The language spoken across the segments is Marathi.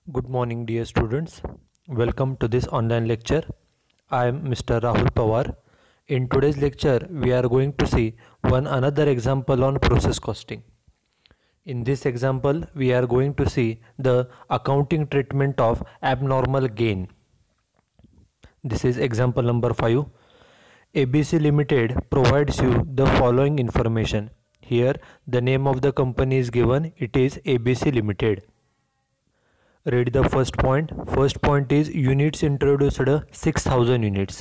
Good morning, dear students. Welcome to this online lecture. I am Mr. Rahul Pawar. In today's lecture, we are going to see one another example on process costing. In this example, we are going to see the accounting treatment of abnormal gain. This is example number 5. ABC Limited provides you the following information. Here, the name of the company is given. It is ABC Limited. Read the first point. First point is units introduced 6000 units.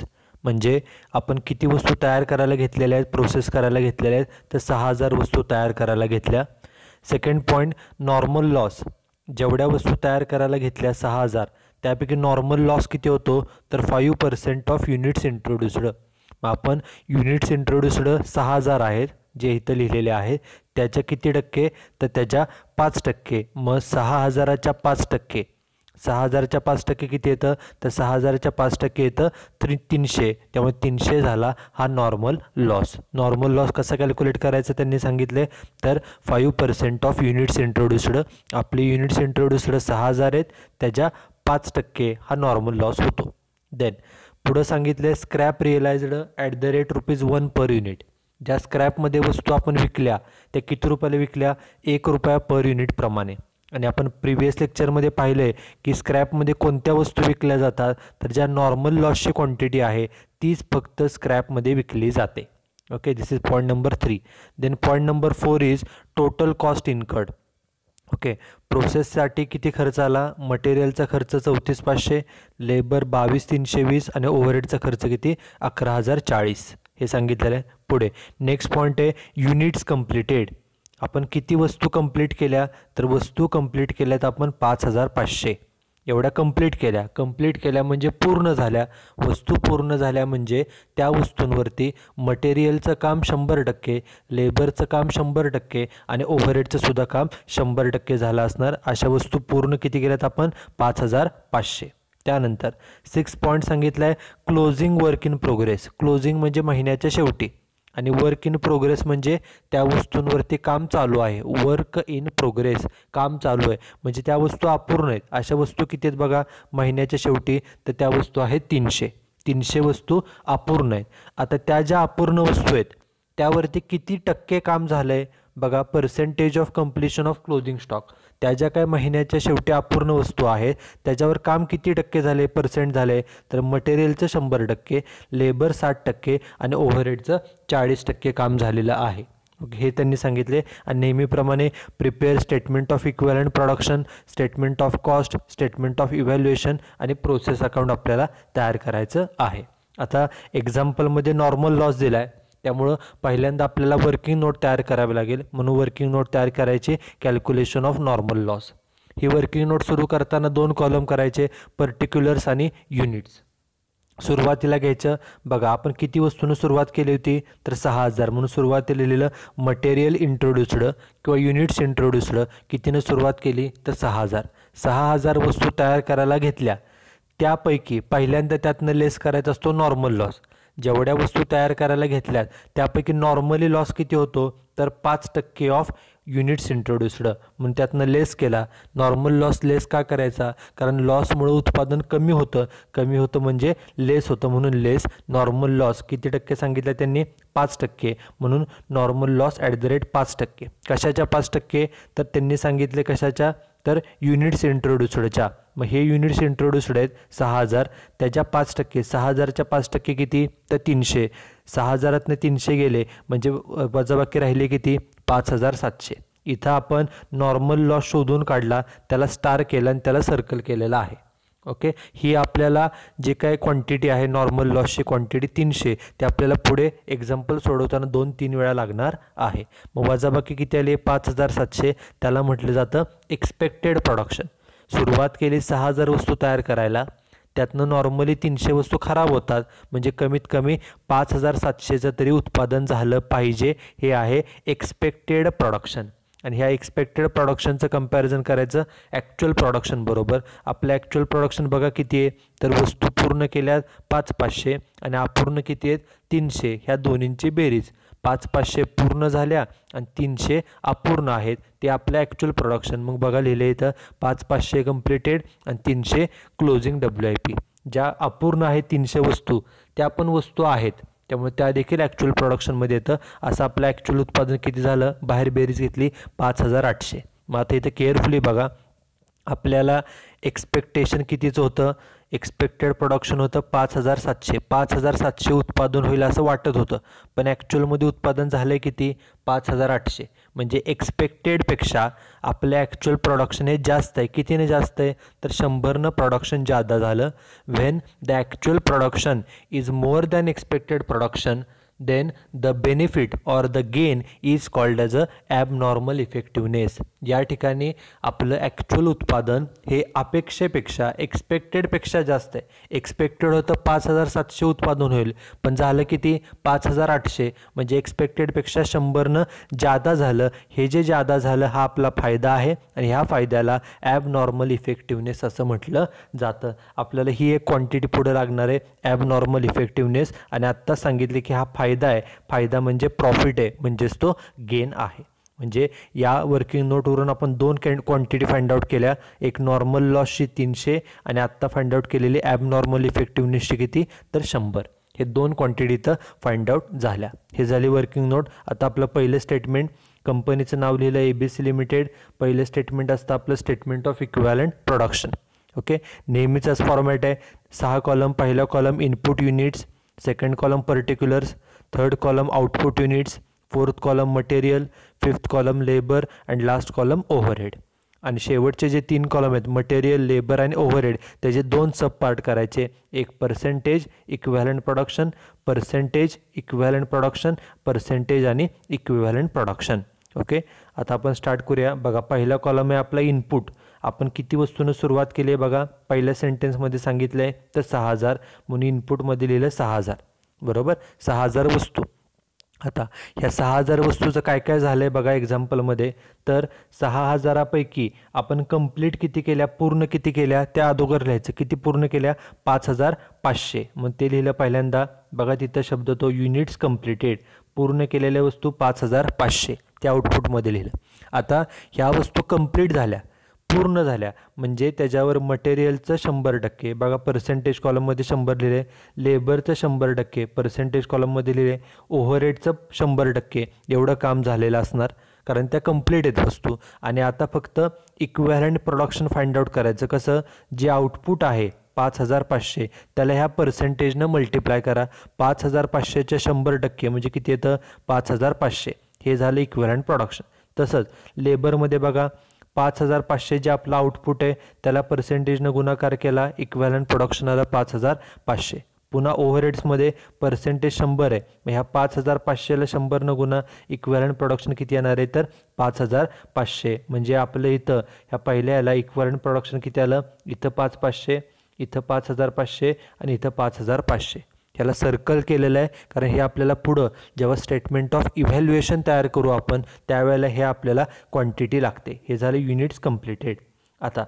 म्हणजे आपण किती वस्तू तयार करायला घेतलेल्या आहेत, प्रोसेस करायला घेतलेल्या आहेत, तर 6000 वस्तू तयार करायला घेतल्या. Second point normal loss. जेवढ्या वस्तू तयार करायला घेतल्या 6000 त्यापैकी नॉर्मल लॉस किती होतो तर 5% ऑफ युनिट्स इंट्रोड्यूस्ड. मग आपण युनिट्स इंट्रोड्यूस्ड 6000 आहेत जे इथं लिहिलेले आहे त्याच्या किती टक्के तर त्याच्या 5%. मग 6000च्या 5%, 6000च्या 5% किती येतं तर 6000च्या 5% येतं 300. त्यामुळे 300 झाला हा नॉर्मल लॉस. नॉर्मल लॉस कसा कॅल्क्युलेट करायचं त्यांनी सांगितले तर 5% ऑफ युनिट्स इंट्रोड्यूस्ड. आपली युनिट्स इंट्रोड्यूस्ड 6000 आहेत त्याच्या 5% हा नॉर्मल लॉस होतो. देन पुढं सांगितले scrap realised at the rate ₹1 per unit. ज्या स्क्रॅपमध्ये वस्तू आपण विकल्या त्या किती रुपयाला विकल्या ₹1 पर युनिट प्रमाणे. आणि आपण प्रिव्हियस लेक्चरमध्ये पाहिलं आहे की स्क्रॅपमध्ये कोणत्या वस्तू विकल्या जातात तर ज्या नॉर्मल लॉसची क्वांटिटी आहे तीच फक्त स्क्रॅपमध्ये विकली जाते. Okay, this is point number 3. Then point number 4 is total cost incurred. Okay, प्रोसेससाठी किती खर्च आला. मटेरियलचा खर्च 34500, लेबर 22320 आणि ओव्हरहेडचा खर्च किती 11040 हे सांगितलेलं आहे. पुढे नेक्स्ट पॉईंट आहे युनिट्स कंप्लीटेड. आपण किती वस्तू कंप्लीट केल्या तर वस्तू कंप्लीट केल्यात आपण 5500 एवढ्या कंप्लीट केल्या म्हणजे पूर्ण झाल्या. वस्तू पूर्ण झाल्या म्हणजे त्या वस्तूंवरती मटेरियलचं काम 100%, लेबरचं काम 100% आणि ओव्हरहेडचं सुद्धा काम 100% झालं असणार. अशा वस्तू पूर्ण किती केल्यात आपण 5500. त्यानंतर 6 पॉईंट सांगितलं आहे closing work in progress. Closing म्हणजे महिन्याच्या शेवटी आणि वर्क इन प्रोग्रेस म्हणजे त्या वस्तूंवरती काम चालू आहे. वर्क इन प्रोग्रेस काम चालू आहे म्हणजे त्या वस्तू अपूर्ण आहेत. अशा वस्तू किती आहेत बघा महिन्याच्या शेवटी तर त्या वस्तू आहेत 300 वस्तू अपूर्ण आहेत. आता त्या ज्या अपूर्ण वस्तू आहेत त्यावरती किती टक्के काम झालं आहे बघा percentage of completion of closing stock. त्या ज्या काय महिन्याच्या शेवटी अपूर्ण वस्तू आहेत त्याच्यावर काम किती टक्के झाले पर्सेंट झाले तर मटेरियलचं 100%, लेबर 60% आणि ओव्हरहेडचं 40% काम झालेलं आहे. हे त्यांनी सांगितले. आणि नेहमीप्रमाणे prepare statement of equivalent production, statement of cost, statement of evaluation आणि प्रोसेस अकाउंट आपल्याला तयार करायचं आहे. आता एक्झाम्पलमध्ये नॉर्मल लॉस दिला आहे त्यामुळं पहिल्यांदा आपल्याला वर्किंग नोट तयार करावी लागेल. म्हणून वर्किंग नोट तयार करायची calculation of normal loss. He working note सुरू करताना 2 कॉलम करायचे पर्टिक्युलर्स आणि युनिट्स. सुरुवातीला घ्यायचं बघा आपण किती वस्तूंनी सुरुवात केली होती तर 6000 म्हणून सुरुवातीला लिहिलं मटेरियल इंट्रोड्यूस्ड किंवा युनिट्स इंट्रोड्यूस्ड कितीनं सुरुवात केली तर 6000 वस्तू तयार करायला घेतल्या त्यापैकी पहिल्यांदा त्यातनं लेस करायचा असतो नॉर्मल लॉस. जेवढ्या वस्तू तयार करायला घेतल्यात त्यापैकी नॉर्मली लॉस किती होतो तर 5% ऑफ युनिट्स इंट्रोड्यूस्ड म्हणून त्यातनं लेस केला. नॉर्मल लॉस लेस का करायचा कारण लॉसमुळे उत्पादन कमी होतं म्हणजे लेस होतं म्हणून लेस. नॉर्मल लॉस किती टक्के सांगितलं त्यांनी 5% म्हणून normal loss at the rate 5%. कशाच्या 5% तर त्यांनी सांगितले कशाच्या तर युनिट्स इंट्रोड्यूस्डच्या. मग हे युनिट्स इंट्रोड्यूस्ड आहेत 6000 त्याच्या 5%, 6000च्या 5% किती तर 300. 6000तनं 300 गेले म्हणजे वजाबाकी राहिले किती 5700. इथं आपण नॉर्मल लॉस शोधून काढला, त्याला स्टार केलं आणि त्याला सर्कल केलेलं आहे. ओके, ही आपल्याला जे काय क्वांटिटी आहे नॉर्मल लॉसची क्वांटिटी 300 ते आपल्याला पुढे एक्झाम्पल सोडवताना 2-3 वेळा लागणार आहे. मग वजाबाकी किती आले 5700. त्याला म्हटलं जातं एक्सपेक्टेड प्रोडक्शन. सुरुवात केली 6000 वस्तू तयार करायला त्यातनं नॉर्मली 300 वस्तू खराब होतात म्हणजे कमीत कमी 5700चं तरी उत्पादन झालं पाहिजे. हे आहे एक्सपेक्टेड प्रोडक्शन. आणि ह्या एक्सपेक्टेड प्रोडक्शनचं कंपॅरिझन करायचं ॲक्च्युअल प्रोडक्शन बरोबर. आपलं ॲक्च्युअल प्रोडक्शन बघा किती आहे तर वस्तू पूर्ण केल्या 5500 आणि अपूर्ण किती आहेत 300. ह्या दोन्हींची बेरीज 5,500 पूर्ण झाल्या आणि 300 अपूर्ण आहेत, ते आपलं ॲक्च्युअल प्रोडक्शन. मग बघा लिहिले इथं 5,500 कम्प्लिटेड आणि 300 क्लोजिंग WIP. ज्या अपूर्ण आहेत 300 वस्तू त्या पण वस्तू आहेत, त्यामुळे त्या देखील ॲक्च्युअल प्रोडक्शनमध्ये येतं. असं आपलं ॲक्च्युअल उत्पादन किती झालं, बाहेर बेरीज घेतली 5,800. मग आता इथं केअरफुली बघा, आपल्याला एक्सपेक्टेशन कितीचं होतं, एक्सपेक्टेड प्रोडक्शन होतं 5,700. 5,700 उत्पादन होईल असं वाटत होतं, पण ॲक्च्युअलमध्ये उत्पादन झालं आहे किती, 5,800. म्हणजे एक्सपेक्टेडपेक्षा आपलं ॲक्च्युअल प्रोडक्शन हे जास्त आहे. कितीने जास्त आहे, तर 100नं प्रोडक्शन जादा झालं. When the actual production is more than expected production, then the benefit or the gain is called as a abnormal effectiveness. या ठिकाणी आपलं ॲक्च्युअल उत्पादन हे अपेक्षेपेक्षा एक्सपेक्टेडपेक्षा जास्त आहे. एक्सपेक्टेड होतं 5,700 उत्पादन होईल, पण झालं किती, 5,800. म्हणजे एक्सपेक्टेडपेक्षा 100नं जादा झालं. हे जे जादा झालं हा आपला फायदा आहे आणि ह्या फायद्याला ॲबनॉर्मल इफेक्टिव्हनेस असं म्हटलं जातं. आपल्याला ही एक क्वांटिटी पुढे लागणार आहे, ॲबनॉर्मल इफेक्टिव्हनेस. आणि आत्ता सांगितले की हा फायदा आहे, फायदा म्हणजे प्रॉफिट आहे, म्हणजेच तो गेन आहे. म्हणजे या वर्किंग नोटवरून आपण दोन क्वांटिटी फाइंड आउट केल्या, एक नॉर्मल लॉसची 300 आणि आत्ता फाइंड आउट केलेली ॲबनॉर्मल इफेक्टिव्हनेसची किती, तर 100. हे दोन क्वांटिटी इथं फाइंड आउट झाल्या. हे झाली वर्किंग नोट. आता आपलं पहिलं स्टेटमेंट, कंपनीचं नाव लिहिलं ABC लिमिटेड. पहिलं स्टेटमेंट असतं आपलं statement of equivalent production. Okay, नेहमीचाच फॉर्मॅट आहे. 6 कॉलम. पहिला column input units, second column particulars, third column output units, fourth column material, fifth column labour and last column overhead. आणि शेवटचे जे 3 कॉलम आहेत, मटेरियल, लेबर आणि ओव्हरहेड, त्याचे 2 सब पार्ट करायचे. एक percentage equivalent production, percentage equivalent production, percentage आणि इक्विव्हॅलंट प्रोडक्शन. ओके, आता आपण स्टार्ट करूया. बघा, पहिला कॉलम आहे आपला इनपुट. आपण किती वस्तूनं सुरुवात केली आहे बघा, पहिल्या सेंटेन्समध्ये सांगितलं आहे तर 6,000, म्हणून इनपुटमध्ये लिहिलं 6,000. बरोबर, 6,000 वस्तू. आता ह्या 6,000 वस्तूचं काय काय झालं आहे बघा एक्झाम्पलमध्ये, तर 6,000पैकी आपण कंप्लीट किती केल्या, पूर्ण किती केल्या, त्या अगोदर लिहायचं. किती पूर्ण केल्या, 5,500. मग ते लिहिलं पहिल्यांदा. बघा तिथं शब्द तो युनिट्स कंप्लीटेड, पूर्ण केलेल्या वस्तू 5,500, त्या आउटपुटमध्ये लिहिलं. आता ह्या वस्तू कंप्लीट झाल्या, पूर्ण झाल्या, म्हणजे त्याच्यावर मटेरियलचं 100%, बघा पर्सेंटेज कॉलममध्ये 100 लिहिले, लेबरचं 100% पर्सेंटेज कॉलममध्ये लिहिले, ओव्हरहेडचं 100%, एवढं काम झालेलं असणार कारण त्या कंप्लीट आहेत वस्तू. आणि आता फक्त इक्विव्हॅलंट प्रोडक्शन फाइंड आउट करायचं. कसं, जे आउटपुट आहे 5,500 त्याला ह्या पर्सेंटेजनं मल्टिप्लाय करा. 5,500च्या 100% म्हणजे किती येतं, 5,500. हे झालं इक्विव्हॅलंट प्रोडक्शन. तसंच लेबरमध्ये बघा, 5,500 जे आपलं आउटपुट आहे त्याला पर्सेंटेजनं गुणाकार केला, इक्विव्हॅलंट प्रोडक्शन आलं 5,500. पुन्हा ओव्हरहेड्समध्ये पर्सेंटेज 100 आहे, मग ह्या 5,500ला 100नं गुणा, इक्विव्हॅलंट प्रोडक्शन किती येणार आहे, तर 5,500. म्हणजे आपलं इथं ह्या पहिल्या याला इक्विव्हॅलंट प्रोडक्शन किती आलं, इथं 5,500, इथं 5,500 आणि इथं 5,500. ह्याला सर्कल केलेलं आहे कारण हे आपल्याला पुढं जेव्हा स्टेटमेंट ऑफ इव्हॅल्युएशन तयार करू आपण त्यावेळेला हे आपल्याला क्वांटिटी लागते. हे झाले युनिट्स कंप्लीटेड. आता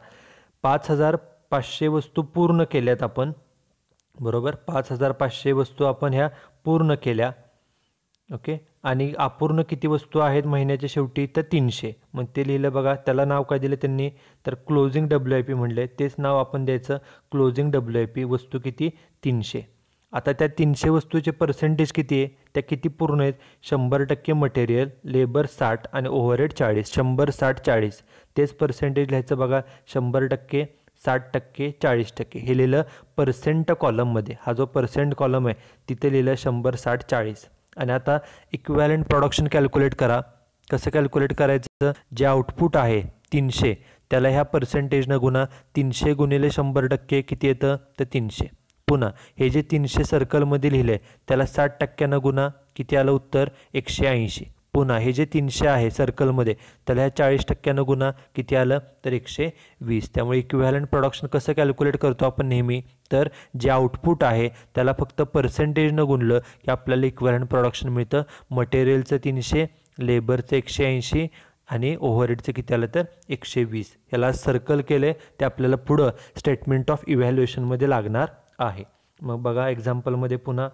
5,500 वस्तू पूर्ण केल्यात आपण. बरोबर, 5,500 वस्तू आपण ह्या पूर्ण केल्या. ओके, आणि अपूर्ण किती वस्तू आहेत महिन्याच्या शेवटी, तर 300. मग ते लिहिलं बघा, त्याला नाव काय दिलं त्यांनी, तर क्लोजिंग WIP म्हणले. तेच नाव आपण द्यायचं, क्लोजिंग WIP. वस्तू किती, 300. आता त्या 300 वस्तूचे पर्सेंटेज किती आहे, त्या किती पूर्ण आहेत, 100% मटेरियल, लेबर 60 आणि ओव्हरहेड 40. 100, 60, 40 तेच पर्सेंटेज लिहायचं बघा, 100%, 60%, 40%. हे लिहिलं पर्सेंट कॉलममध्ये. हा जो पर्सेंट कॉलम आहे तिथे लिहिलं 100, 60, 40. आणि आता इक्विव्हॅलंट प्रोडक्शन कॅल्क्युलेट करा. कसं कॅल्क्युलेट करायचं, जे आउटपुट आहे 300 त्याला ह्या पर्सेंटेजनं गुणा. 300 गुणिले 100% किती येतं, तर 300. पुन्हा हे जे 300 सर्कलमध्ये लिहिले त्याला 60%नं गुणा, किती आलं उत्तर, 180. पुन्हा हे जे 300 आहे सर्कलमध्ये त्याला ह्या 40%नं गुणा, किती आलं, तर 120. त्यामुळे इक्विव्हॅलंट प्रोडक्शन कसं कॅल्क्युलेट करतो आपण नेहमी, तर जे आउटपुट आहे त्याला फक्त पर्सेंटेजनं गुणलं की आपल्याला इक्विव्हॅलंट प्रोडक्शन मिळतं. मटेरियलचं 300, लेबरचं 180 आणि ओव्हरहेडचं किती आलं, तर 120. ह्याला सर्कल केले ते आपल्याला पुढं स्टेटमेंट ऑफ इव्हॅल्युएशनमध्ये लागणार आहे. मग बघा एक्झाम्पलमध्ये पुन्हा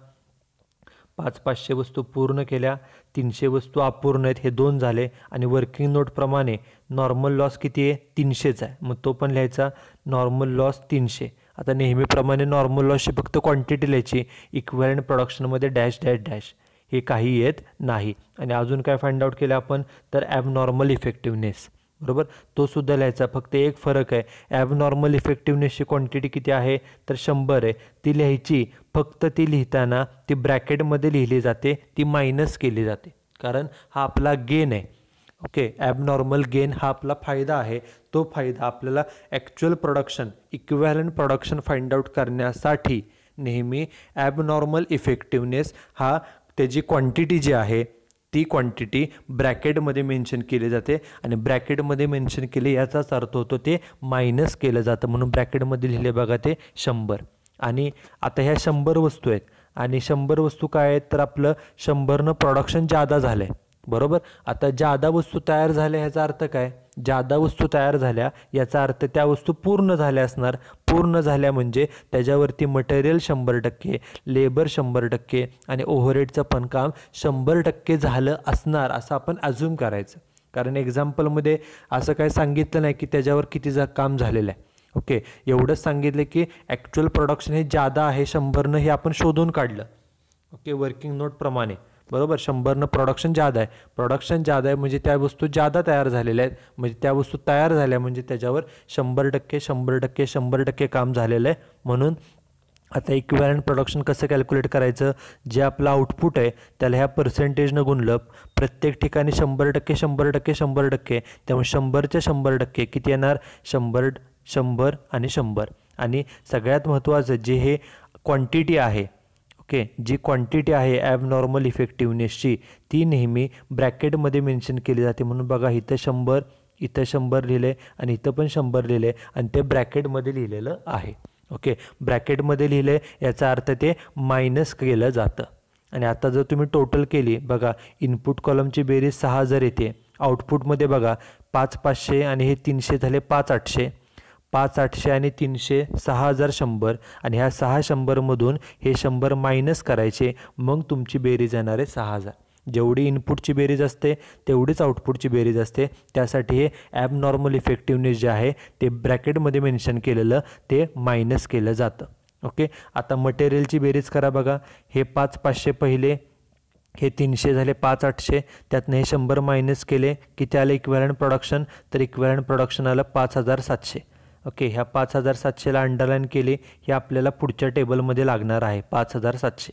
5 500 वस्तू पूर्ण केल्या, 300 वस्तू अपूर्ण आहेत, हे 2 झाले. आणि वर्किंग नोटप्रमाणे नॉर्मल लॉस किती आहे? 300च आहे. मग तो पण लिहायचा, नॉर्मल लॉस 300. आता नेहमीप्रमाणे नॉर्मल लॉसची फक्त क्वांटिटी लिहायची, इक्विव्हॅलंट प्रोडक्शनमध्ये डॅश डॅश डॅश, हे काही येत नाही. आणि अजून काय फाइंड आउट केलं आपण? तर ॲबनॉर्मल इफेक्टिव्हनेस, बरोबर, तो सुद्धा लिहायचा. फक्त एक फरक आहे, ॲबनॉर्मल इफेक्टिव्हनेसची क्वांटिटी किती आहे? तर 100 आहे. ती लिहायची, फक्त ती लिहिताना ती ब्रॅकेटमध्ये लिहिली जाते, ती मायनस केली जाते, कारण हा आपला गेन आहे. ओके, ॲबनॉर्मल गेन हा आपला फायदा आहे. तो फायदा आपल्याला actual production, equivalent production find out करण्यासाठी नेहमी ॲबनॉर्मल इफेक्टिव्हनेस हा त्याची क्वांटिटी जी आहे ती क्वांटिटी ब्रॅकेटमध्ये मेन्शन केली जाते. आणि ब्रॅकेटमध्ये मेन्शन केले याचाच अर्थ होतो ते मायनस केलं जातं, म्हणून ब्रॅकेटमध्ये लिहिले बघा ते 100. आणि आता ह्या 100 वस्तू आहेत, आणि 100 वस्तू काय आहेत? तर आपलं 100नं प्रोडक्शन जादा झालं आहे, बरोबर. आता जादा वस्तू तयार झाल्या ह्याचा अर्थ काय? जादा वस्तू तयार झाल्या याचा अर्थ त्या वस्तू पूर्ण झाल्या असणार. पूर्ण झाल्या म्हणजे त्याच्यावरती मटेरियल 100%, लेबर 100% आणि ओव्हरहेडचं पण काम 100% झालं असणार, असं आपण अज्यूम करायचं. कारण एक्झाम्पलमध्ये असं काय सांगितलं नाही की त्याच्यावर किती काम झालेलं आहे. ओके, एवढंच सांगितलं की ॲक्च्युअल प्रोडक्शन हे जादा आहे 100नं, हे आपण शोधून काढलं. ओके, वर्किंग नोटप्रमाणे, बरोबर. 100नं प्रोडक्शन जादा आहे, प्रोडक्शन जादा आहे म्हणजे त्या वस्तू जादा तयार झालेल्या आहेत, म्हणजे त्या वस्तू तयार झाल्या म्हणजे त्याच्यावर 100% 100% 100% काम झालेलं आहे. म्हणून आता इक्विव्हॅलंट प्रोडक्शन कसं कॅल्क्युलेट करायचं? जे आपलं आउटपुट आहे त्याला ह्या पर्सेंटेजनं गुणलं, प्रत्येक ठिकाणी 100% 100% 100%, त्यामुळे 100च्या 100% किती येणार? 100 100 आणि 100. आणि सगळ्यात महत्त्वाचं जे हे क्वांटिटी आहे, ओके, जी क्वांटिटी आहे ॲबनॉर्मल इफेक्टिव्हनेसची, ती नेहमी ब्रॅकेटमध्ये मेन्शन केली जाते. म्हणून बघा, इथं 100, इथं 100 लिहिले आणि इथं पण 100 लिहिले, आणि ते ब्रॅकेटमध्ये लिहिलेलं आहे. ओके, ब्रॅकेटमध्ये लिहिले याचा अर्थ ते मायनस केलं जातं. आणि आता जर तुम्ही टोटल केली, बघा, इनपुट कॉलमची बेरीज 6000 येते, आउटपुटमध्ये बघा 5 500 आणि हे 300 झाले 5 800, 5 800 आणि 300 6100, आणि ह्या 600मधून हे 100 मायनस करायचे, मग तुमची बेरीज येणार आहे 6000. जेवढी इनपुटची बेरीज असते तेवढीच आउटपुटची बेरीज असते. त्यासाठी हे ॲबनॉर्मल इफेक्टिव्हनेस जे आहे ते ब्रॅकेटमध्ये मेन्शन केलेलं ते मायनस केलं जातं. ओके, आता मटेरियलची बेरीज करा. बघा, हे 5 500 पहिले, हे 300 झाले 5 800, त्यातनं हे 100 मायनस केले, किती आलं इक्विव्हॅलंट प्रोडक्शन? तर इक्विव्हॅलंट प्रोडक्शन आलं 5700. ओके, ह्या 5700ला अंडरलाईन केली, हे आपल्याला पुढच्या टेबलमध्ये लागणार आहे 5700.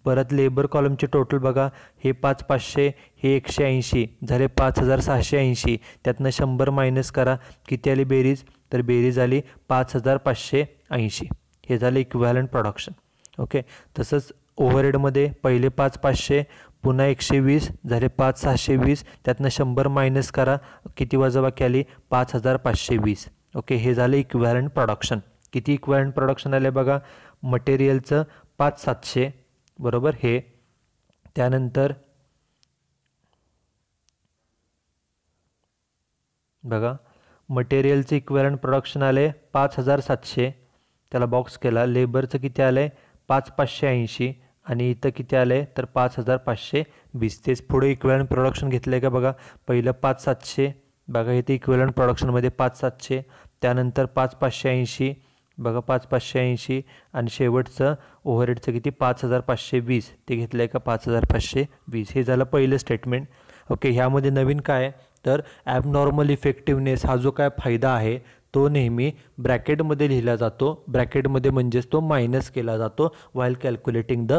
परत लेबर कॉलमचे टोटल बघा, हे 5 500, हे 180 झाले 5680, त्यातनं 100 मायनस करा, किती आली बेरीज? तर बेरीज आली 5580. हे झालं इक्विव्हॅलंट प्रोडक्शन. ओके, तसंच ओव्हरहेडमध्ये पहिले 5 500, पुन्हा 120 झाले 5620, त्यातनं 100 मायनस करा, किती वजाबाकी आली? 5520. ओके, हे झालं इक्विव्हॅलंट प्रोडक्शन. किती इक्विव्हॅलंट प्रोडक्शन आले बघा? मटेरियलचं 5700, बरोबर, हे, त्यानंतर बघा मटेरियलचं इक्विव्हॅलंट प्रोडक्शन आले 5700, त्याला बॉक्स केला. लेबरचं किती आलं आहे? 5580, आणि इथं किती आलं आहे? तर 5520. तेच पुढे इक्विव्हॅलंट प्रोडक्शन घेतलं आहे का बघा, पहिलं 5700, बघा इथे इक्विव्हॅलंट प्रोडक्शनमध्ये 5700, त्यानंतर 5580, बघा 5580, आणि शेवटचं ओव्हरहेडचं किती? 5520, ते घेतलं आहे का 5520. हे झालं पहिलं स्टेटमेंट. ओके, ह्यामध्ये नवीन काय? तर ॲबनॉर्मल इफेक्टिव्हनेस हा जो काय फायदा आहे तो नेहमी ब्रॅकेटमध्ये लिहिला जातो. ब्रॅकेटमध्ये म्हणजेच तो मायनस केला जातो while calculating the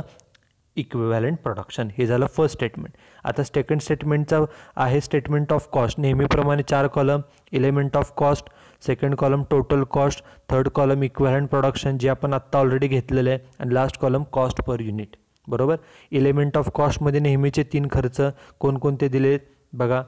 equivalent production. हे झालं फर्स्ट स्टेटमेंट. आता सेकंड स्टेटमेंटचा आहे स्टेटमेंट ऑफ कॉस्ट. नेहमीप्रमाणे 4 column, element of cost, second column total cost, third column equivalent production जे आपण आत्ता ऑलरेडी घेतलेलं आहे, आणि last column cost per unit, बरोबर. एलिमेंट ऑफ कॉस्टमध्ये नेहमीचे 3 खर्च कोणकोणते दिले बघा.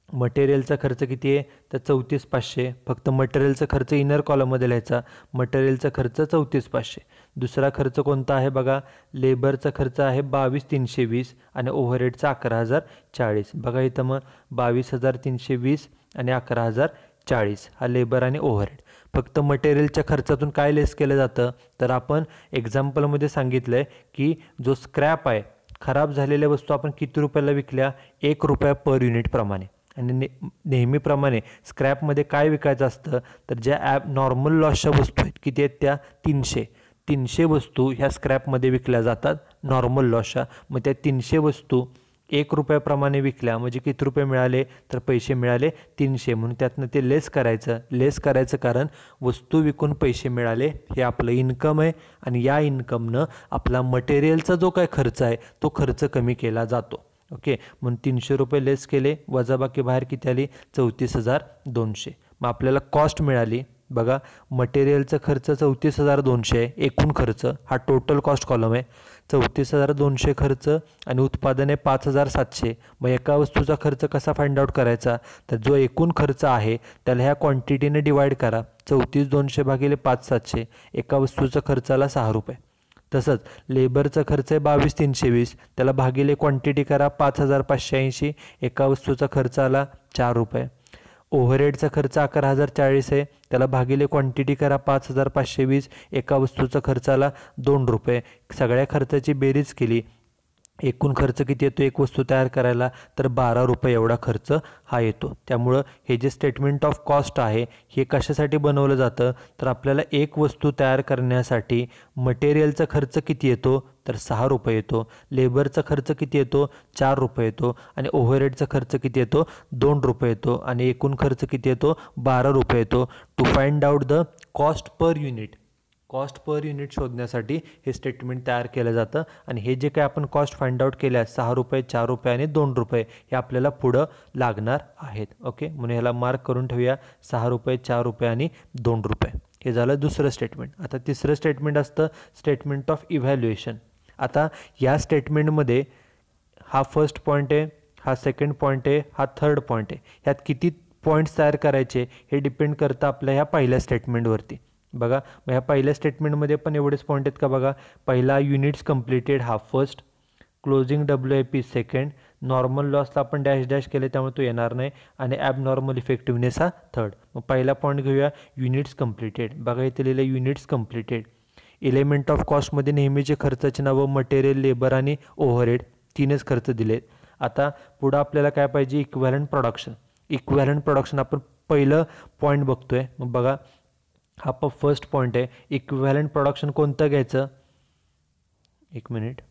मटेरियलचा खर्च किती आहे? तर 34500. फक्त मटेरियलचा खर्च इनर कॉलममध्ये लिहायचा, मटेरियलचा खर्च 34500. दुसरा खर्च कोणता आहे बघा? लेबरचा खर्च आहे 22320, आणि ओव्हरहेडचा 11040. बघा इथं मग 22320 आणि 11040 हा लेबर आणि ओव्हरहेड. फक्त मटेरियलच्या खर्चातून काय लेस केलं जातं? तर आपण एक्झाम्पलमध्ये सांगितलं आहे की जो स्क्रॅप आहे खराब झालेल्या वस्तू आपण किती रुपयाला विकल्या? 1 रुपया पर युनिट प्रमाणे. आणि नेहमीप्रमाणे स्क्रॅपमध्ये काय विकायचं असतं तर ज्या नॉर्मल लॉसच्या वस्तू आहेत किती आहेत त्या 300 वस्तू ह्या स्क्रॅपमध्ये विकल्या जातात नॉर्मल लॉसच्या. मग त्या 300 वस्तू 1 रुपयाप्रमाणे विकल्या म्हणजे किती रुपये मिळाले तर पैसे मिळाले 300. म्हणून त्यातनं ते लेस करायचं कारण वस्तू विकून पैसे मिळाले हे आपलं इन्कम आहे आणि या इन्कमनं आपला मटेरियलचा जो काय खर्च आहे तो खर्च कमी केला जातो. ओके, म्हणून 300 रुपये लेस केले, वजाबाकी बाहेर किती आली? 34,200. मग आपल्याला कॉस्ट मिळाली बघा, मटेरियलचा खर्च 34,200 आहे, एकूण खर्च हा टोटल कॉस्ट कॉलम आहे. 34,200 खर्च आणि उत्पादन आहे 5,700. मग एका वस्तूचा खर्च कसा फाइंड आउट करायचा तर जो एकूण खर्च आहे त्याला ह्या क्वांटिटीने डिवाइड करा. 34,200 भागिले 5,700, एका वस्तूचा खर्चाला 6 रुपये. तसंच लेबरचा खर्च आहे 22,320, त्याला भागिले क्वांटिटी करा 5,580, एका वस्तूचा खर्च आला 4 रुपये. ओव्हरहेडचा खर्च 11,040 आहे, त्याला भागिले क्वांटिटी करा 5,520, एका वस्तूचा खर्च आला 2 रुपये. सगळ्या खर्चाची बेरीज केली, एकूण खर्च किती येतो एक वस्तू तयार करायला तर 12 रुपये एवढा खर्च हा येतो. त्यामुळं हे जे स्टेटमेंट ऑफ कॉस्ट आहे हे कशासाठी बनवलं जातं तर आपल्याला एक वस्तू तयार करण्यासाठी मटेरियलचा खर्च किती येतो तर 6 रुपये येतो, लेबरचा खर्च किती येतो 4 रुपये येतो आणि ओव्हरहेडचा खर्च किती येतो 2 रुपये येतो आणि एकूण खर्च किती येतो 12 रुपये येतो. To find out the cost per unit शोधण्यासाठी हे स्टेटमेंट तयार केलं जातं. आणि हे जे काय आपण कॉस्ट फाइंड आउट केल्या 6 रुपये 4 रुपये आणि 2 रुपये हे आपल्याला पुढं लागणार आहेत. ओके, म्हणून ह्याला मार्क करून ठेवूया 6 रुपये 4 रुपये आणि 2 रुपये. हे झालं दुसरं स्टेटमेंट. आता तिसरं स्टेटमेंट असतं स्टेटमेंट ऑफ इव्हॅल्युएशन. आता या स्टेटमेंटमध्ये हा फर्स्ट पॉईंट आहे, हा सेकंड पॉईंट आहे, हा थर्ड पॉईंट आहे. ह्यात किती पॉईंट्स तयार करायचे हे डिपेंड करतं आपल्या ह्या पहिल्या स्टेटमेंटवरती. बघा, मग ह्या पहिल्या स्टेटमेंटमध्ये पण एवढेच पॉईंट आहेत का बघा. पहिला युनिट्स कंप्लीटेड हा first, closing WIP second, normal लॉसला आपण डॅश डॅश केले त्यामुळे तो येणार नाही आणि ॲबनॉर्मल इफेक्टिव्हनेस हा थर्ड. मग पहिला पॉईंट घेऊया युनिट्स कंप्लीटेड. बघा इथे लिहिलं युनिट्स कंप्लीटेड. एलिमेंट ऑफ कॉस्टमध्ये नेहमीचे खर्चाचे नावं मटेरियल, लेबर आणि ओव्हरहेड 3च खर्च दिलेत. आता पुढं आपल्याला काय पाहिजे इक्विव्हॅलंट प्रोडक्शन आपण पहिलं पॉईंट बघतोय. मग बघा हा फर्स्ट पॉईंट आहे, इक्विव्हॅलंट प्रोडक्शन कोणतं घ्यायचं, एक मिनिट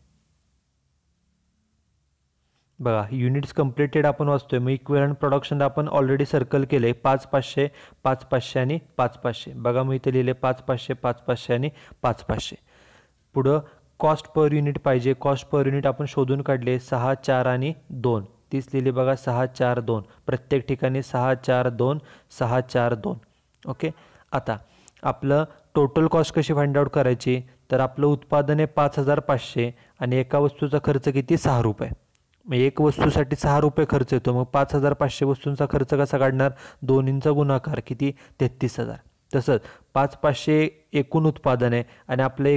बघा युनिट्स कंप्लीटेड आपण वाचतोय. मग इक्विव्हॅलंट प्रोडक्शन आपण ऑलरेडी सर्कल केले 5,500 5,500 आणि 5,500. बघा मग इथे लिहिले 5,500 5,500 आणि 5,500. पुढं कॉस्ट पर युनिट पाहिजे. कॉस्ट पर युनिट आपण शोधून काढले 6 4 आणि 2, तीच लिहिली बघा 6 4 2, प्रत्येक ठिकाणी 6 4 2 6 4 2. ओके, आता आपलं टोटल कॉस्ट कशी फाइंड आउट करायची तर आपलं उत्पादन आहे 5,500 आणि एका वस्तूचा खर्च किती 6 रुपये. मग एक वस्तूसाठी 6 रुपये खर्च येतो. मग 5,500 वस्तूंचा खर्च कसा काढणार, दोन्हींचा गुणाकार किती 33,000. तसंच 5,500 एकूण उत्पादन आहे आणि आपल्या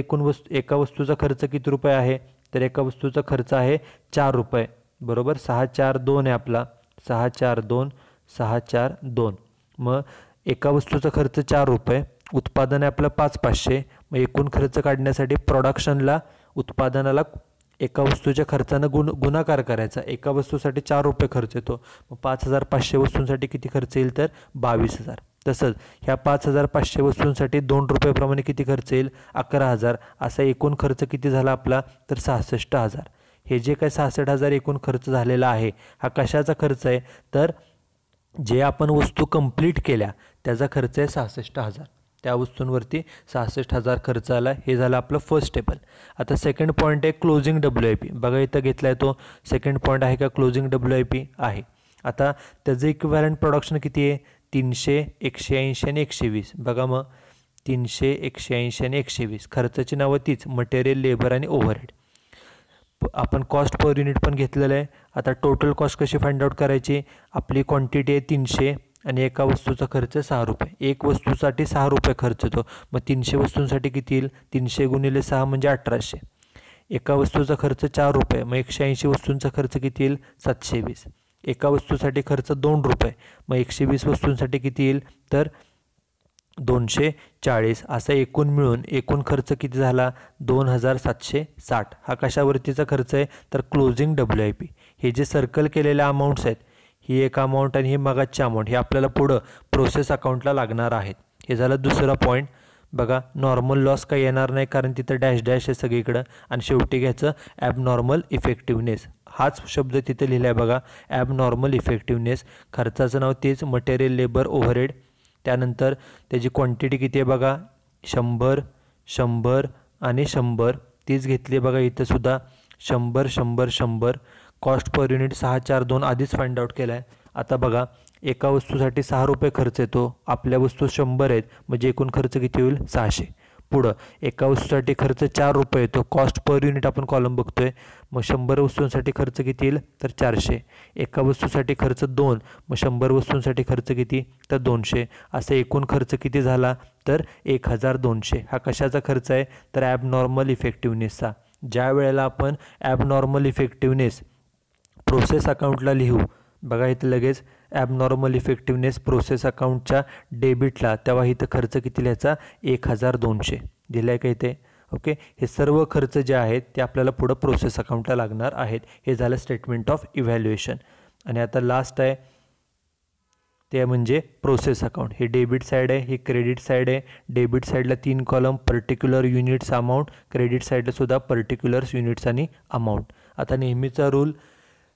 एका वस्तूचा खर्च किती रुपये आहे तर एका वस्तूचा खर्च आहे 4 रुपये बरोबर. 6 4 2 आहे आपला, 6 4 2 6 4 2. मग एका वस्तूचा खर्च 4 रुपये, उत्पादन आहे आपलं 5,500. मग एकूण खर्च काढण्यासाठी प्रोडक्शनला उत्पादनाला एका वस्तूच्या खर्चानं गुणाकार करायचा. एका वस्तूसाठी 4 रुपये खर्च येतो. मग 5,500 वस्तूंसाठी किती खर्च येईल तर 22,000. तसंच ह्या 5,500 वस्तूंसाठी 2 रुपयेप्रमाणे किती खर्च येईल 11,000. असा एकूण खर्च किती झाला आपला तर 66,000. हे जे काय 66,000 एकूण खर्च झालेला आहे हा कशाचा खर्च आहे तर जे आपण वस्तू कंप्लीट केल्या त्याचा खर्च आहे 66,000. त्या वस्तूंवरती 66,000 खर्च आला. हे झालं आपलं फर्स्ट टेबल. आता सेकंड पॉईंट आहे क्लोजिंग WIP. बघा इथं घेतला आहे तो सेकंड पॉईंट आहे का क्लोजिंग WIP आहे. आता त्याचं इक्विव्हॅलंट प्रोडक्शन किती आहे 300 180 आणि 120. बघा मग 300 180 आणि 120 खर्चाची नावं तीच मटेरियल, लेबर आणि ओव्हरहेड. आपण कॉस्ट पर युनिट पण घेतलेलं आहे. आता टोटल कॉस्ट कशी फाइंड आउट करायची, आपली क्वांटिटी आहे 300 आणि एका वस्तूचा खर्च 6 रुपये. एक वस्तूसाठी 6 रुपये खर्च येतो. मग 300 वस्तूंसाठी किती येईल 300 गुणिले 6 म्हणजे 1800. एका वस्तूचा खर्च 4 रुपये, मग 180 वस्तूंचा खर्च किती येईल 720. एका वस्तूसाठी खर्च 2 रुपये, मग 120 वस्तूंसाठी किती येईल तर 240 असा एकूण मिळून एकूण खर्च किती झाला 2760. हा कशावरतीचा खर्च आहे तर क्लोजिंग WIP. हे जे सर्कल केलेल्या अमाऊंट्स आहेत ही एक अमाऊंट आणि ही मगाची अमाऊंट हे आपल्याला पुढं प्रोसेस अकाउंटला लागणार आहेत. हे झालं दुसरा पॉईंट. बघा नॉर्मल लॉस काही येणार नाही कारण तिथं डॅश डॅश आहे सगळीकडं. आणि शेवटी घ्यायचं ॲबनॉर्मल इफेक्टिव्हनेस. हाच शब्द तिथे लिहिला आहे बघा ॲबनॉर्मल इफेक्टिव्हनेस. खर्चाचं नाव तेच मटेरियल लेबर ओव्हरहेड. त्यानंतर त्याची क्वांटिटी किती आहे बघा 100 100 आणि 100 तीच घेतली आहे बघा इथं सुद्धा 100 100 100. कॉस्ट पर युनिट 642 आधीच फाइंड आउट केला आहे. आता बघा एका वस्तूसाठी 6 रुपये खर्च येतो. आपल्या वस्तू 100 आहेत म्हणजे एकूण खर्च किती होईल 600. पुढं एका वस्तूसाठी खर्च 4 रुपये येतो. कॉस्ट पर युनिट आपण कॉलम बघतोय. मग 100 वस्तूंसाठी खर्च किती येईल तर 400. एका वस्तूसाठी खर्च 2 मग 100 वस्तूंसाठी खर्च किती तर 200. असा एकूण खर्च किती झाला तर 1200. हा कशाचा खर्च आहे तर ॲबनॉर्मल इफेक्टिव्हनेसचा. ज्या वेळेला आपण ॲबनॉर्मल इफेक्टिव्हनेस प्रोसेस अकाउंटला लिहू बघा इथं लगेच ॲबनॉर्मल इफेक्टिव्हनेस प्रोसेस अकाउंटच्या डेबिटला तेव्हा इथं खर्च किती लिहायचा 1200 दिलं आहे का इथे. ओके हे सर्व खर्च जे आहेत ते आपल्याला पुढं प्रोसेस अकाउंटला लागणार आहेत. हे झालं स्टेटमेंट ऑफ इव्हॅल्युएशन. आणि आता लास्ट आहे ते म्हणजे प्रोसेस अकाउंट. हे डेबिट साईड आहे, हे क्रेडिट साईड आहे. डेबिट साईडला 3 column particular units amount, credit साईडला सुद्धा पर्टिक्युलर्स युनिट्स आणि अमाऊंट. आता नेहमीचा रूल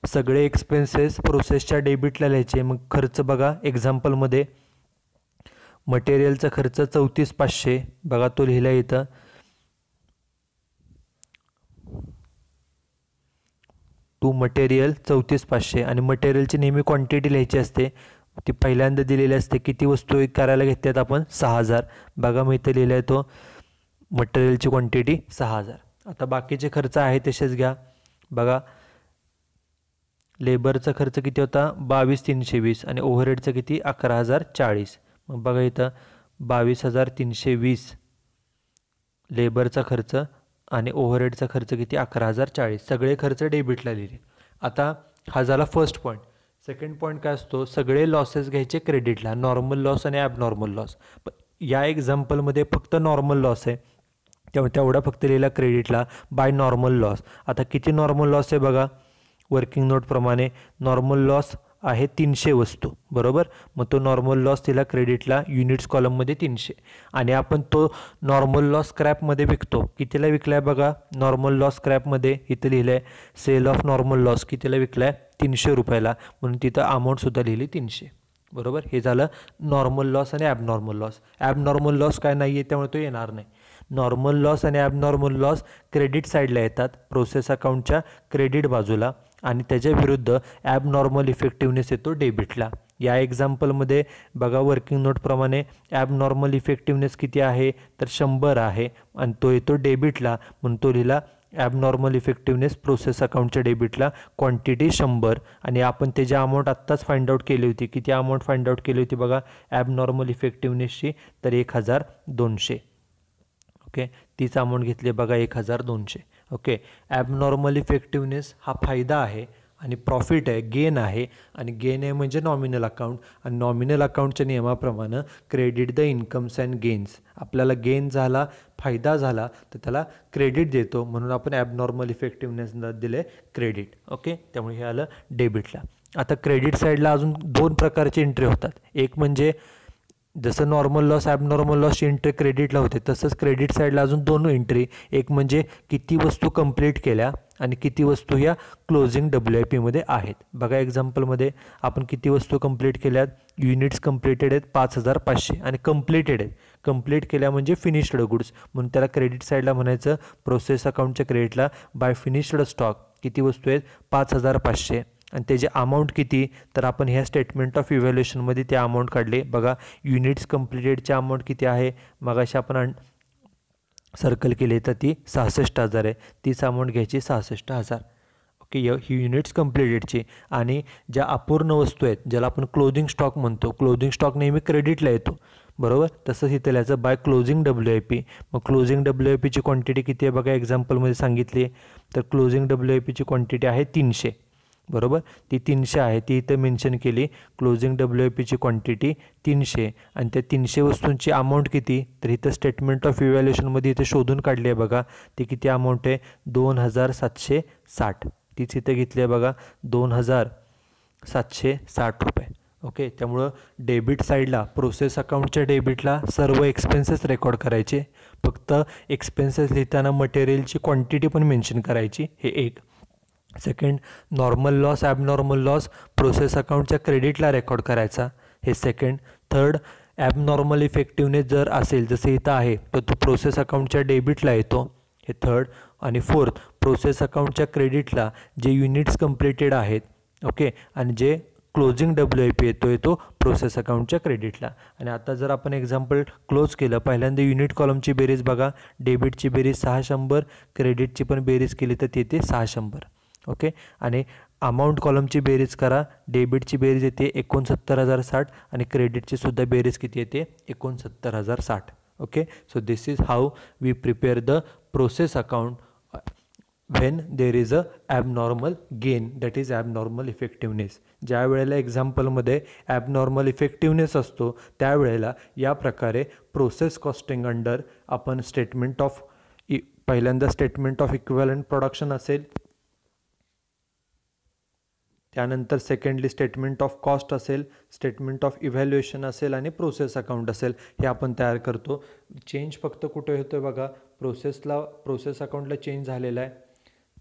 सगळे एक्सपेन्सेस प्रोसेसच्या डेबिटला लिहायचे. मग खर्च बघा एक्झाम्पलमध्ये मटेरियलचा खर्च 34500 बघा तो लिहिला इथं. टू मटेरियल 34500 आणि मटेरियलची नेहमी क्वांटिटी लिहायची असते. ती पहिल्यांदा दिलेली असते. किती वस्तू करायला घेतल्यात आपण 6000 बघा मी इथं लिहिला आहे तो मटेरियलची क्वांटिटी 6000. आता बाकीचे खर्च आहे तसेच घ्या. बघा लेबरचा खर्च किती होता 22320 आणि ओव्हरहेडचं किती 11040. मग बघा इथं 22320 लेबरचा खर्च आणि ओव्हरहेडचा खर्च किती 11040. सगळे खर्च डेबिटला लिहिले. आता हा झाला फर्स्ट पॉईंट. सेकंड पॉईंट काय असतो सगळे लॉसेस घ्यायचे क्रेडिटला. नॉर्मल लॉस आणि ॲबनॉर्मल लॉस. या एक्झाम्पलमध्ये फक्त नॉर्मल लॉस आहे तेवढा फक्त लिहिला क्रेडिटला बाय नॉर्मल लॉस. आता किती नॉर्मल लॉस आहे बघा वर्किंग नोटप्रमाणे नॉर्मल लॉस आहे 300 वस्तू बरोबर. मग तो नॉर्मल लॉस दिला क्रेडिटला युनिट्स कॉलममध्ये 300. आणि आपण तो नॉर्मल लॉस स्क्रॅपमध्ये विकतो. कितीला विकला आहे बघा नॉर्मल लॉस स्क्रॅपमध्ये इथं लिहिलं आहे सेल ऑफ नॉर्मल लॉस कितीला विकला आहे 300 रुपयाला म्हणून तिथं अमाऊंटसुद्धा लिहिली 300 बरोबर. हे झालं नॉर्मल लॉस आणि ॲबनॉर्मल लॉस. ॲबनॉर्मल लॉस काय नाही आहे त्यामुळे तो येणार नाही. नॉर्मल लॉस आणि ॲबनॉर्मल लॉस क्रेडिट साईडला येतात प्रोसेस अकाउंटच्या क्रेडिट बाजूला आणि त्याच्या विरुद्ध ॲबनॉर्मल इफेक्टिव्हनेस येतो डेबिटला. या एक्झाम्पलमध्ये बघा वर्किंग नोटप्रमाणे ॲबनॉर्मल इफेक्टिव्हनेस किती आहे तर 100 आहे आणि तो येतो डेबिटला म्हणून तो लिहिला ॲबनॉर्मल इफेक्टिव्हनेस प्रोसेस अकाउंटच्या डेबिटला क्वांटिटी 100. आणि आपण त्याची अमाऊंट आत्ताच फाइंड आउट केली होती. किती अमाऊंट फाइंड आउट केली होती बघा ॲबनॉर्मल इफेक्टिव्हनेसची तर 1200. ओके तीच अमाऊंट घेतली बघा 1200. ओके ॲबनॉर्मल इफेक्टिव्हनेस हा फायदा आहे आणि प्रॉफिट आहे गेन आहे. आणि गेन आहे म्हणजे नॉमिनल अकाउंट. आणि नॉमिनल अकाउंटच्या नियमाप्रमाणे credit the incomes and gains. आपल्याला गेन झाला फायदा झाला तर त्याला क्रेडिट देतो म्हणून आपण ॲबनॉर्मल इफेक्टिव्हनेसला दिले क्रेडिट. ओके त्यामुळे हे आलं डेबिटला. आता क्रेडिट साईडला अजून 2 प्रकारचे एंट्री होतात. एक म्हणजे जसं नॉर्मल लॉस ॲबनॉर्मल लॉसची एंट्री क्रेडिटला होते तसंच क्रेडिट साईडला अजून 2 एंट्री. एक म्हणजे किती वस्तू कंप्लीट केल्या आणि किती वस्तू ह्या क्लोजिंग WIPमध्ये आहेत. बघा एक्झाम्पलमध्ये आपण किती वस्तू कंप्लीट केल्यात युनिट्स कंप्लीटेड आहेत 5500 आणि कंप्लीटेड आहेत. कंप्लीट केल्या म्हणजे फिनिश्ड गुड्स म्हणून त्याला क्रेडिट साईडला म्हणायचं प्रोसेस अकाउंटच्या क्रेडिटला बाय फिनिश्ड स्टॉक किती वस्तू आहेत 5500 आणि त्याची अमाऊंट किती तर आपण ह्या स्टेटमेंट ऑफ इव्हॅल्युएशनमध्ये ते अमाऊंट काढले. बघा युनिट्स कंप्लीटेडची अमाऊंट किती आहे मगाशी आपण सर्कल केली तर ती 66,000 आहे. तीच अमाऊंट घ्यायची 66,000. ओके ही युनिट्स कंप्लीटेडची. आणि ज्या अपूर्ण वस्तू आहेत ज्याला आपण क्लोजिंग स्टॉक म्हणतो क्लोजिंग स्टॉक नेहमी क्रेडिटला येतो बरोबर. तसंच इथं लिहायचं बाय क्लोजिंग WIP. मग क्लोजिंग WIPची क्वांटिटी किती आहे बघा एक्झाम्पलमध्ये सांगितली तर क्लोजिंग WIPची क्वांटिटी आहे 300. बरोबर, ती 300 आहे, ती इथं मेन्शन केली. क्लोजिंग WIPची क्वांटिटी 300 आणि त्या 300 वस्तूंची अमाऊंट किती, तर इथं स्टेटमेंट ऑफ इव्हॅल्युएशनमध्ये इथे शोधून काढली आहे बघा. ती किती अमाऊंट आहे, 2760. तीच इथं घेतली आहे बघा, 2760 रुपये. ओके, त्यामुळं डेबिट साईडला प्रोसेस अकाउंटच्या डेबिटला सर्व एक्सपेन्सेस रेकॉर्ड करायचे. फक्त एक्सपेन्सेस लिहिताना मटेरियलची क्वांटिटी पण मेन्शन करायची. हे एक. Second, normal loss abnormal loss process अकाउंटच्या क्रेडिटला रेकॉर्ड करायचा. हे सेकंड. थर्ड, ॲबनॉर्मल इफेक्टिव्हनेस जर असेल जसं इथं आहे तर तो प्रोसेस अकाउंटच्या डेबिटला येतो. हे थर्ड. आणि फोर्थ, प्रोसेस अकाउंटच्या क्रेडिटला जे युनिट्स कंप्लिटेड आहेत, ओके, आणि जे क्लोजिंग WIP येतो प्रोसेस अकाउंटच्या क्रेडिटला. आणि आता जर आपण एक्झाम्पल क्लोज केलं, पहिल्यांदा युनिट कॉलमची बेरीज बघा, डेबिटची बेरीज 600, क्रेडिटची पण बेरीज केली तर येते 600. ओके, आणि अमाऊंट कॉलमची बेरीज करा, डेबिटची बेरीज येते 69,060 आणि क्रेडिटची सुद्धा बेरीज किती येते 69,060. Okay, so this is how we prepare the process account when there is a abnormal gain, that is abnormal effectiveness. ज्या वेळेला एक्झाम्पलमध्ये ॲबनॉर्मल इफेक्टिव्हनेस असतो त्यावेळेला या प्रकारे प्रोसेस कॉस्टिंग अंडर आपण स्टेटमेंट ऑफ पहिल्यांदा स्टेटमेंट ऑफ इक्विव्हॅलंट प्रोडक्शन असेल, त्यानंतर सेकंडली स्टेटमेंट ऑफ कॉस्ट असेल, स्टेटमेंट ऑफ इव्हॅल्युएशन असेल आणि प्रोसेस अकाउंट असेल, हे आपण तयार करतो. चेंज फक्त कुठे होतो आहे बघा, प्रोसेस अकाउंटला चेंज झालेला आहे.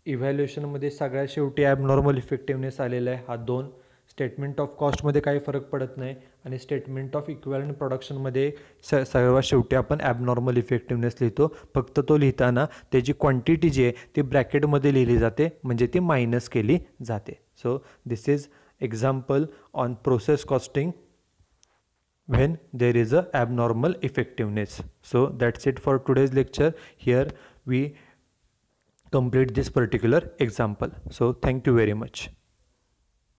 इव्हॅल्युएशनमध्ये सगळ्यात शेवटी ॲबनॉर्मल इफेक्टिव्हनेस आलेला आहे, हा 2. स्टेटमेंट ऑफ कॉस्टमध्ये काही फरक पडत नाही आणि स्टेटमेंट ऑफ इक्विव्हॅलंट प्रोडक्शनमध्ये सर्वात शेवटी आपण ॲबनॉर्मल इफेक्टिव्हनेस लिहितो. फक्त तो लिहिताना त्याची क्वांटिटी जी आहे ती ब्रॅकेटमध्ये लिहिली जाते, म्हणजे ती मायनस केली जाते. So this is example on process costing when there is a abnormal effectiveness. So that's it for today's lecture. Here we complete this particular example. So thank you very much.